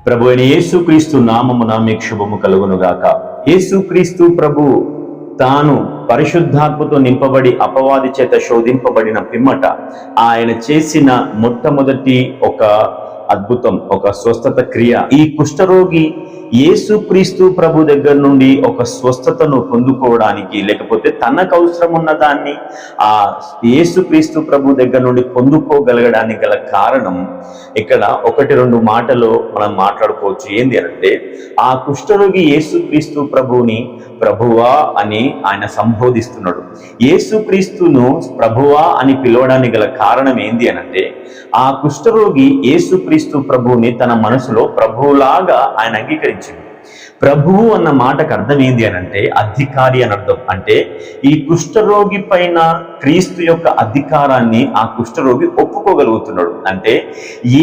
ప్రభు అయిన యేసుక్రీస్తు నామమున మీకు శుభము కలుగునుగాక. యేసుక్రీస్తు ప్రభు తాను పరిశుద్ధాత్మతో నింపబడి అపవాది చేత శోధింపబడిన పిమ్మట ఆయన చేసిన మొట్టమొదటి ఒక అద్భుతం, ఒక స్వస్థత క్రియ. ఈ కుష్ఠరోగి యేసుక్రీస్తు ప్రభు దగ్గర నుండి ఒక స్వస్థతను పొందుకోవడానికి, లేకపోతే తనకు అవసరం ఉన్న దాన్ని ఆ యేసుక్రీస్తు ప్రభు దగ్గర నుండి పొందుకోగలగడానికి గల కారణం ఇక్కడ 1-2 మాటలు మనం మాట్లాడుకోవచ్చు. ఏంది అంటే, ఆ కుష్ఠరోగి యేసుక్రీస్తు ప్రభువుని ప్రభువా అని ఆయన సంబోధిస్తున్నాడు. యేసుక్రీస్తును ప్రభువా అని పిలవడానికి గల కారణం ఏంది అనంటే, ఆ కుష్ఠరోగి యేసుక్రీస్తు ప్రభువుని తన మనసులో ప్రభువులాగా ఆయన అంగీకరించింది. ప్రభువు అన్న మాటకు అర్థం ఏంది అనంటే అధికారి అని అర్థం. అంటే ఈ కుష్ఠరోగి పైన క్రీస్తు యొక్క అధికారాన్ని ఆ కుష్ఠరోగి ఒప్పుకోగలుగుతున్నాడు. అంటే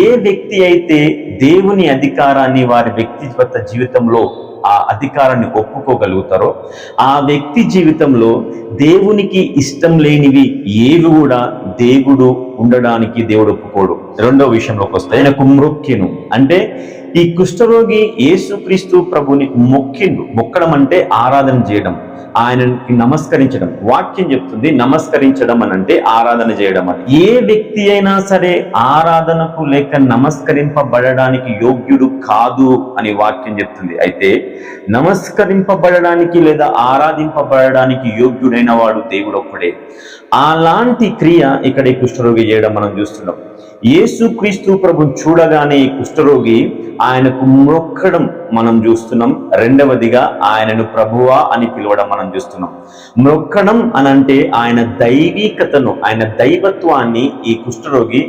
ఏ వ్యక్తి అయితే దేవుని అధికారాన్ని వారి వ్యక్తిగత జీవితంలో ఆ అధికారాన్ని ఒప్పుకోగలుగుతారో ఆ వ్యక్తి జీవితంలో దేవునికి ఇష్టం లేనివి ఏవి కూడా దేవుడు ఉండడానికి దేవుడు ఒప్పుకోడు. రెండో విషయంలోకి వస్తే ఆయనకు మ్రొక్కెను. అంటే ఈ కుష్ఠరోగి యేసుక్రీస్తు ప్రభుని మొక్కడం అంటే ఆరాధన చేయడం, ఆయనకి నమస్కరించడం. వాక్యం చెప్తుంది నమస్కరించడం అని అంటే ఆరాధన చేయడం అని. ఏ వ్యక్తి అయినా సరే ఆరాధనకు లేక నమస్కరింపబడడానికి యోగ్యుడు కాదు అని వాక్యం చెప్తుంది. అయితే నమస్కరింపబడడానికి లేదా ఆరాధింపబడడానికి యోగ్యుడైన వాడు దేవుడు ఒక్కడే. అలాంటి క్రియ ఇక్కడ ఈ కుష్ఠరోగి చేయడం మనం చూస్తున్నాం. యేసుక్రీస్తు ప్రభు చూడగానే ఈ కుష్ఠరోగి ఆయనకు మొక్కడం మనం చూస్తున్నాం. రెండవదిగా ఆయనను ప్రభువా అని పిలవడం మనం చూస్తున్నాం. మొక్కడం అనంటే ఆయన దైవికతను, ఆయన దైవత్వాన్ని ఈ కుష్ఠరోగి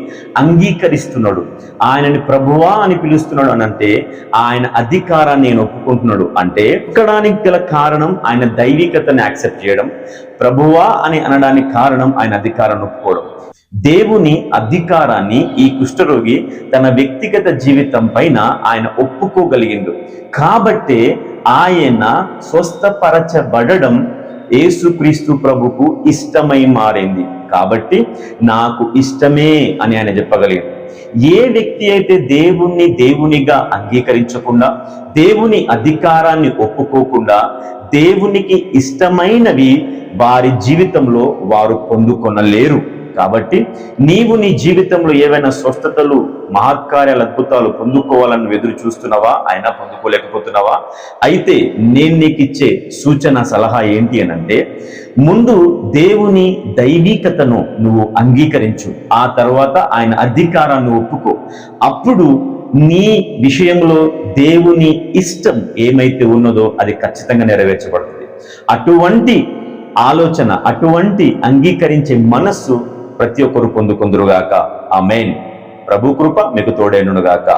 అంగీకరిస్తున్నాడు. ఆయనని ప్రభువా అని పిలుస్తున్నాడు అనంటే ఆయన అధికారాన్ని నేను ఒప్పుకుంటున్నాడు. అంటే ఒక్కడానికి గల కారణం ఆయన దైవికతని యాక్సెప్ట్ చేయడం, ప్రభువా అని అనడానికి కారణం ఆయన అధికారాన్ని ఒప్పుకోవడం. దేవుని అధికారాన్ని ఈ కుష్ఠరోగి తన వ్యక్తిగత జీవితం పైన ఆయన ఒప్పుకోగలిగిండు. కాబట్టే ఆయన స్వస్థపరచబడడం యేసుక్రీస్తు ప్రభుకు ఇష్టమై మారింది. కాబట్టి నాకు ఇష్టమే అని ఆయన చెప్పగలిగాడు. ఏ వ్యక్తి అయితే దేవుణ్ణి దేవునిగా అంగీకరించకుండా, దేవుని అధికారాన్ని ఒప్పుకోకుండా, దేవునికి ఇష్టమైనవి వారి జీవితంలో వారు పొందుకొనలేరు. కాబట్టి నీవు నీ జీవితంలో ఏవైనా స్వస్థతలు, మహత్కార్యాలు, అద్భుతాలు పొందుకోవాలని ఎదురు చూస్తున్నావా? అయినా పొందుకోలేకపోతున్నావా? అయితే నేను నీకు ఇచ్చే సూచన, సలహా ఏంటి అనంటే, ముందు దేవుని దైవికతను నువ్వు అంగీకరించు, ఆ తర్వాత ఆయన అధికారాన్ని ఒప్పుకో. అప్పుడు నీ విషయంలో దేవుని ఇష్టం ఏమైతే ఉన్నదో అది ఖచ్చితంగా నెరవేర్చబడుతుంది. అటువంటి ఆలోచన, అటువంటి అంగీకరించే మనస్సు ప్రతి ఒక్కరు పొందుకొందురుగాక. ఆమేన్. ప్రభు కృప మీకు తోడైనుగాక.